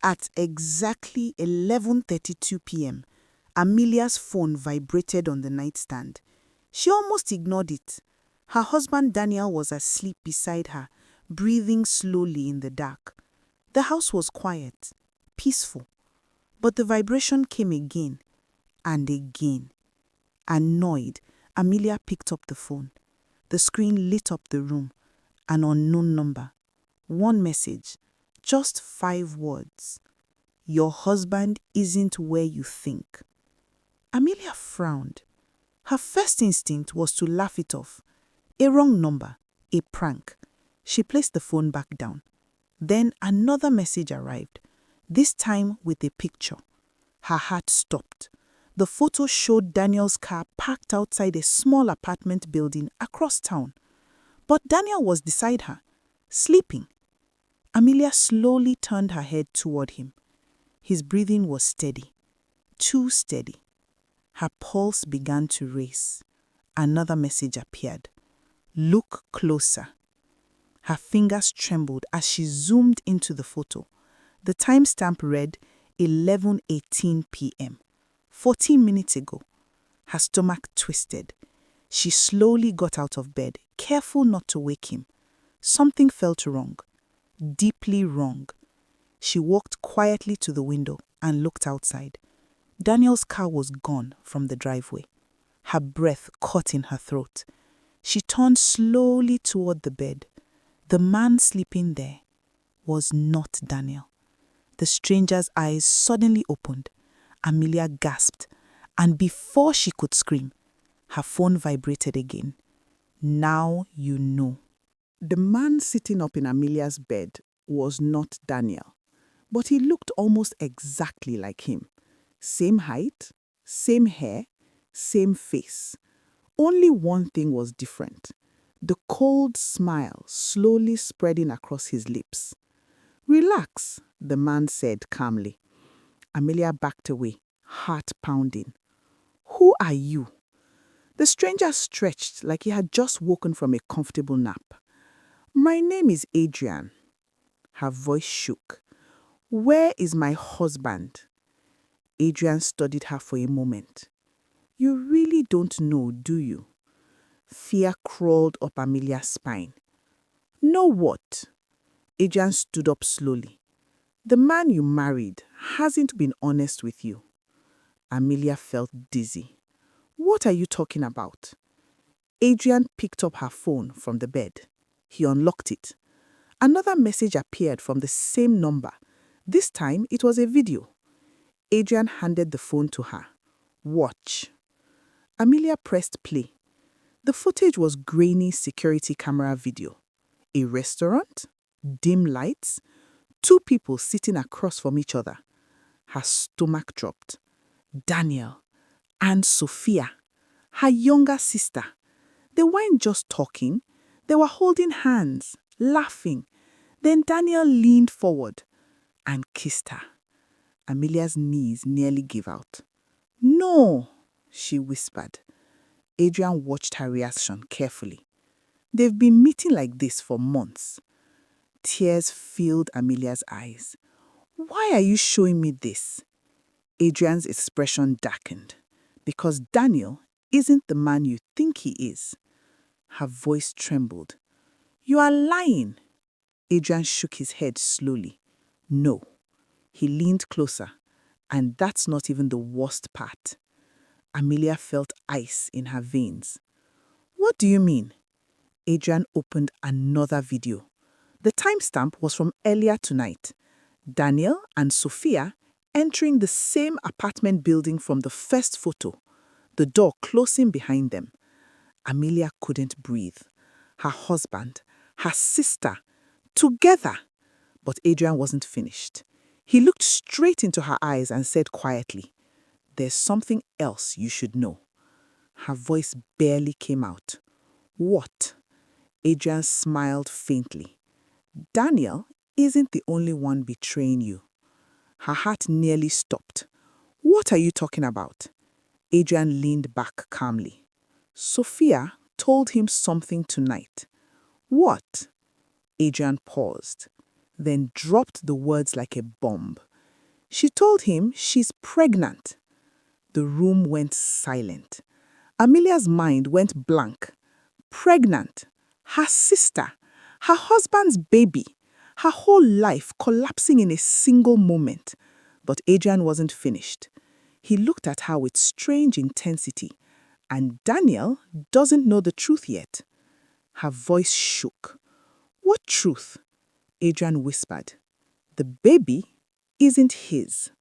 At exactly 11:32 p.m., Amelia's phone vibrated on the nightstand. She almost ignored it. Her husband Daniel was asleep beside her, breathing slowly in the dark. The house was quiet, peaceful, but the vibration came again and again. Annoyed, Amelia picked up the phone. The screen lit up the room. An unknown number. One message. Just 5 words. Your husband isn't where you think. Amelia frowned. Her first instinct was to laugh it off. A wrong number. A prank. She placed the phone back down. Then another message arrived, this time with a picture. Her heart stopped. The photo showed Daniel's car parked outside a small apartment building across town. But Daniel was beside her, sleeping. Amelia slowly turned her head toward him. His breathing was steady, too steady. Her pulse began to race. Another message appeared. Look closer. Her fingers trembled as she zoomed into the photo. The timestamp read 11:18 p.m. 14 minutes ago. Her stomach twisted. She slowly got out of bed, careful not to wake him. Something felt wrong, deeply wrong. She walked quietly to the window and looked outside. Daniel's car was gone from the driveway. Her breath caught in her throat. She turned slowly toward the bed. The man sleeping there was not Daniel. The stranger's eyes suddenly opened. Amelia gasped, and before she could scream, her phone vibrated again. Now you know. The man sitting up in Amelia's bed was not Daniel, but he looked almost exactly like him. Same height, same hair, same face. Only one thing was different. The cold smile slowly spreading across his lips. Relax, the man said calmly. Amelia backed away, heart pounding. Who are you? The stranger stretched like he had just woken from a comfortable nap. My name is Adrian. Her voice shook. Where is my husband? Adrian studied her for a moment. You really don't know, do you? Fear crawled up Amelia's spine. Know what? Adrian stood up slowly. The man you married hasn't been honest with you. Amelia felt dizzy. What are you talking about? Adrian picked up her phone from the bed. He unlocked it. Another message appeared from the same number. This time it was a video. Adrian handed the phone to her. Watch. Amelia pressed play. The footage was grainy security camera video. A restaurant, dim lights, 2 people sitting across from each other. Her stomach dropped. Daniel and Sophia, her younger sister. They weren't just talking. They were holding hands, laughing. Then Daniel leaned forward and kissed her. Amelia's knees nearly gave out. No, she whispered. Adrian watched her reaction carefully. They've been meeting like this for months. Tears filled Amelia's eyes. Why are you showing me this? Adrian's expression darkened. Because Daniel isn't the man you think he is. Her voice trembled. You are lying. Adrian shook his head slowly. No. He leaned closer. And that's not even the worst part. Amelia felt ice in her veins. What do you mean? Adrian opened another video. The timestamp was from earlier tonight. Daniel and Sophia entering the same apartment building from the first photo, the door closing behind them. Amelia couldn't breathe. Her husband, her sister, together. But Adrian wasn't finished. He looked straight into her eyes and said quietly, There's something else you should know. Her voice barely came out. What? Adrian smiled faintly. Daniel isn't the only one betraying you. Her heart nearly stopped. What are you talking about? Adrian leaned back calmly. Sophia told him something tonight. What? Adrian paused, then dropped the words like a bomb. She told him she's pregnant. The room went silent. Amelia's mind went blank. Pregnant. Her sister. Her husband's baby. Her whole life collapsing in a single moment. But Adrian wasn't finished. He looked at her with strange intensity. And Daniel doesn't know the truth yet. Her voice shook. What truth? Adrian whispered. The baby isn't his.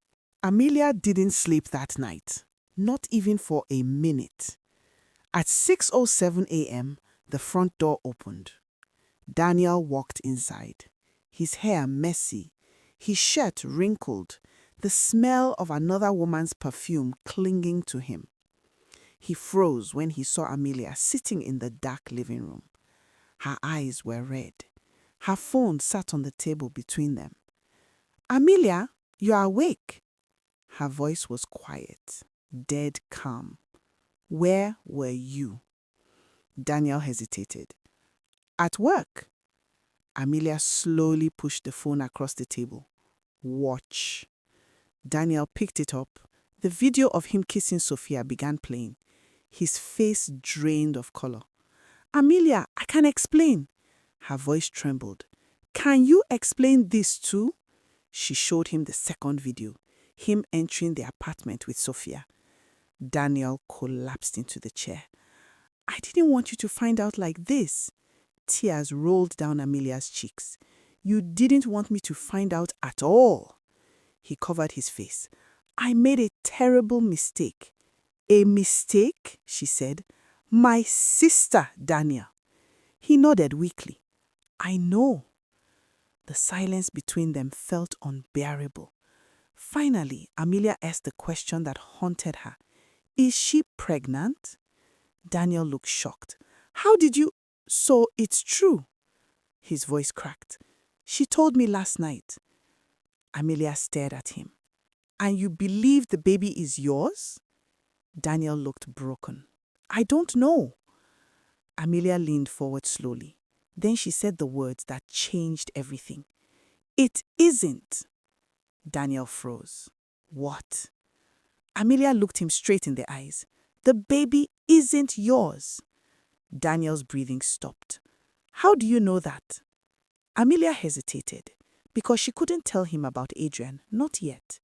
Amelia didn't sleep that night, not even for a minute. At 6:07 a.m., the front door opened. Daniel walked inside, his hair messy, his shirt wrinkled, the smell of another woman's perfume clinging to him. He froze when he saw Amelia sitting in the dark living room. Her eyes were red. Her phone sat on the table between them. Amelia, you are awake. Her voice was quiet, dead calm. Where were you? Daniel hesitated. At work. Amelia slowly pushed the phone across the table. Watch. Daniel picked it up. The video of him kissing Sophia began playing. His face drained of color. Amelia, I can explain. Her voice trembled. Can you explain this too? She showed him the second video, him entering the apartment with Sophia. Daniel collapsed into the chair. I didn't want you to find out like this. Tears rolled down Amelia's cheeks. You didn't want me to find out at all. He covered his face. I made a terrible mistake. A mistake? She said. My sister, Daniel. He nodded weakly. I know. The silence between them felt unbearable. Finally, Amelia asked the question that haunted her. Is she pregnant? Daniel looked shocked. How did you... So it's true? His voice cracked. She told me last night. Amelia stared at him. And you believe the baby is yours? Daniel looked broken. I don't know. Amelia leaned forward slowly. Then she said the words that changed everything. It isn't. Daniel froze. What? Amelia looked him straight in the eyes. The baby isn't yours. Daniel's breathing stopped. How do you know that? Amelia hesitated because she couldn't tell him about Adrian, not yet.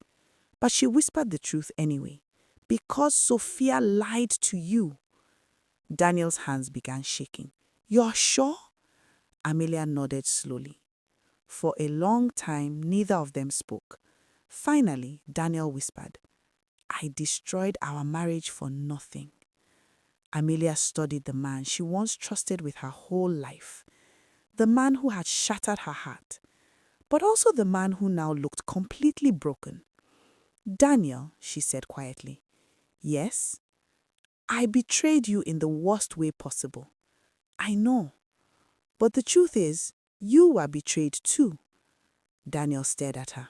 But she whispered the truth anyway. Because Sophia lied to you. Daniel's hands began shaking. You're sure? Amelia nodded slowly. For a long time, neither of them spoke. Finally, Daniel whispered, I destroyed our marriage for nothing. Amelia studied the man she once trusted with her whole life. The man who had shattered her heart, but also the man who now looked completely broken. Daniel, she said quietly, yes, I betrayed you in the worst way possible. I know. But the truth is, you were betrayed too. Daniel stared at her.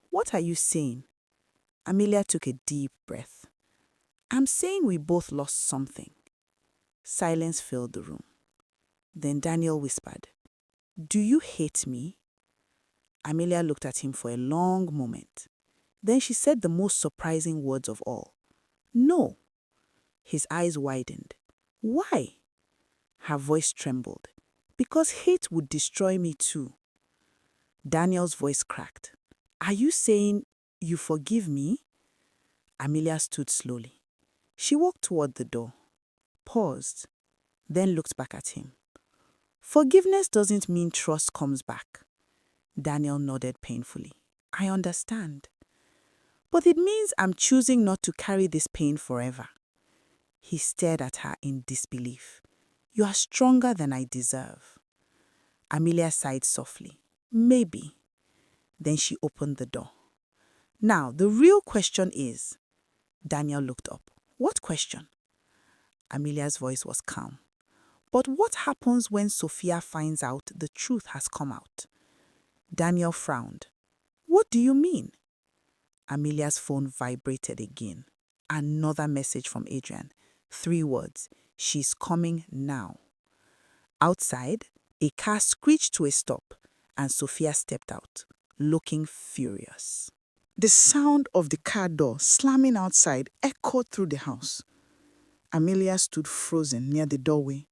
What are you saying? Amelia took a deep breath. I'm saying we both lost something. Silence filled the room. Then Daniel whispered, Do you hate me? Amelia looked at him for a long moment. Then she said the most surprising words of all. No. His eyes widened. Why? Her voice trembled. Because hate would destroy me too. Daniel's voice cracked. Are you saying you forgive me? Amelia stood slowly. She walked toward the door, paused, then looked back at him. Forgiveness doesn't mean trust comes back. Daniel nodded painfully. I understand. But it means I'm choosing not to carry this pain forever. He stared at her in disbelief. You are stronger than I deserve. Amelia sighed softly. Maybe. Then she opened the door. Now, the real question is... Daniel looked up. What question? Amelia's voice was calm. But what happens when Sophia finds out the truth has come out? Daniel frowned. What do you mean? Amelia's phone vibrated again. Another message from Adrian. 3 words. She's coming now. Outside, a car screeched to a stop, and Sophia stepped out, looking furious. The sound of the car door slamming outside echoed through the house. Amelia stood frozen near the doorway.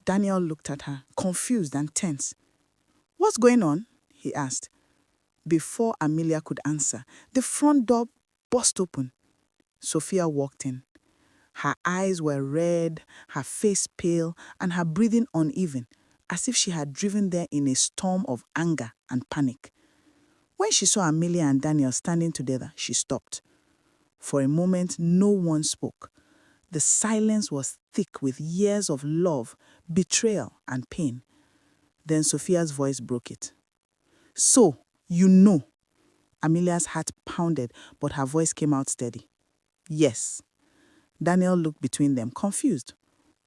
Daniel looked at her, confused and tense. "What's going on?" he asked. Before Amelia could answer, the front door burst open. Sophia walked in. Her eyes were red, her face pale, and her breathing uneven, as if she had driven there in a storm of anger and panic. When she saw Amelia and Daniel standing together, she stopped. For a moment, no one spoke. The silence was thick with years of love, betrayal, and pain. Then Sophia's voice broke it. "So, you know." Amelia's heart pounded, but her voice came out steady. "Yes." Daniel looked between them, confused.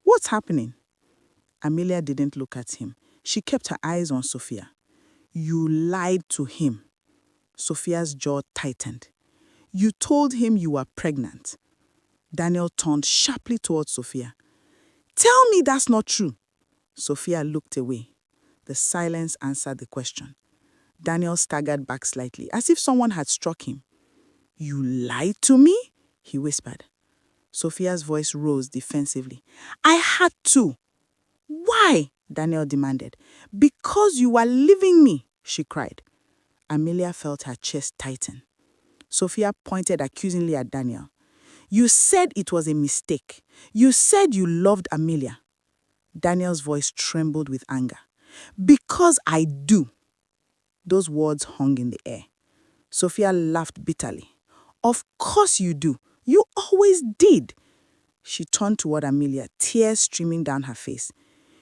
"What's happening?" Amelia didn't look at him. She kept her eyes on Sophia. "You lied to him." Sophia's jaw tightened. "You told him you were pregnant." Daniel turned sharply towards Sophia. "Tell me that's not true." Sophia looked away. The silence answered the question. Daniel staggered back slightly, as if someone had struck him. "You lied to me?" he whispered. Sophia's voice rose defensively. "I had to." "Why?" Daniel demanded. "Because you were leaving me," she cried. Amelia felt her chest tighten. Sophia pointed accusingly at Daniel. "You said it was a mistake. You said you loved Amelia." Daniel's voice trembled with anger. "Because I do." Those words hung in the air. Sophia laughed bitterly. "Of course you do. You always did." She turned toward Amelia, tears streaming down her face.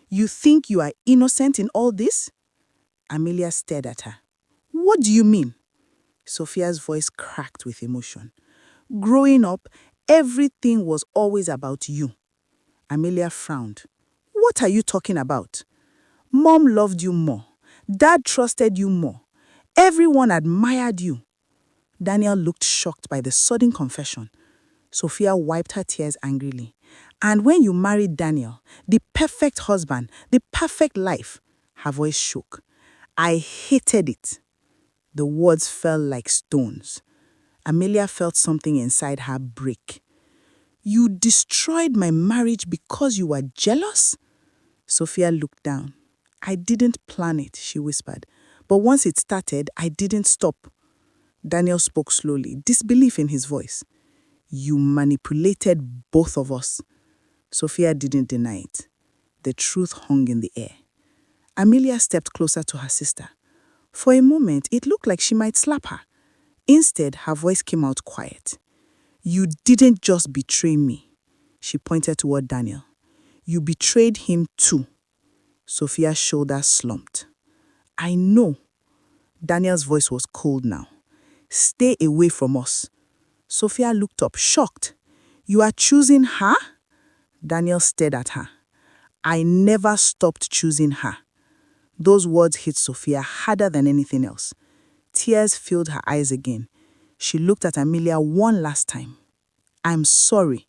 "You think you are innocent in all this?" Amelia stared at her. "What do you mean?" Sophia's voice cracked with emotion. "Growing up, everything was always about you." Amelia frowned. "What are you talking about?" "Mom loved you more. Dad trusted you more. Everyone admired you." Daniel looked shocked by the sudden confession. Sophia wiped her tears angrily. "And when you married Daniel, the perfect husband, the perfect life," her voice shook. "I hated it." The words fell like stones. Amelia felt something inside her break. "You destroyed my marriage because you were jealous?" Sophia looked down. "I didn't plan it," she whispered. "But once it started, I didn't stop." Daniel spoke slowly, disbelief in his voice. "You manipulated both of us." Sophia didn't deny it. The truth hung in the air. Amelia stepped closer to her sister. For a moment, it looked like she might slap her. Instead, her voice came out quiet. "You didn't just betray me." She pointed toward Daniel. "You betrayed him too." Sophia's shoulders slumped. "I know." Daniel's voice was cold now. "Stay away from us." Sophia looked up, shocked. "You are choosing her?" Daniel stared at her. "I never stopped choosing her." Those words hit Sophia harder than anything else. Tears filled her eyes again. She looked at Amelia one last time. "I'm sorry."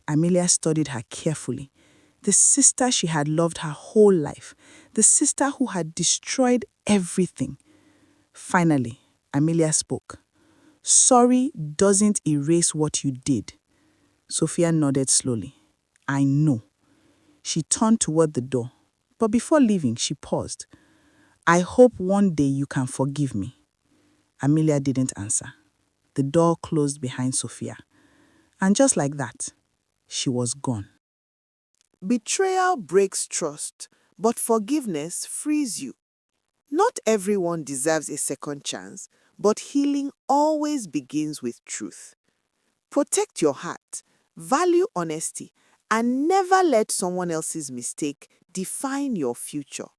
Amelia studied her carefully. The sister she had loved her whole life. The sister who had destroyed everything. Finally, Amelia spoke. "Sorry doesn't erase what you did." Sophia nodded slowly. "I know." She turned toward the door, but before leaving, she paused. "I hope one day you can forgive me." Amelia didn't answer. The door closed behind Sophia. And just like that, she was gone. Betrayal breaks trust, but forgiveness frees you. Not everyone deserves a second chance, but healing always begins with truth. Protect your heart, value honesty, and never let someone else's mistake define your future.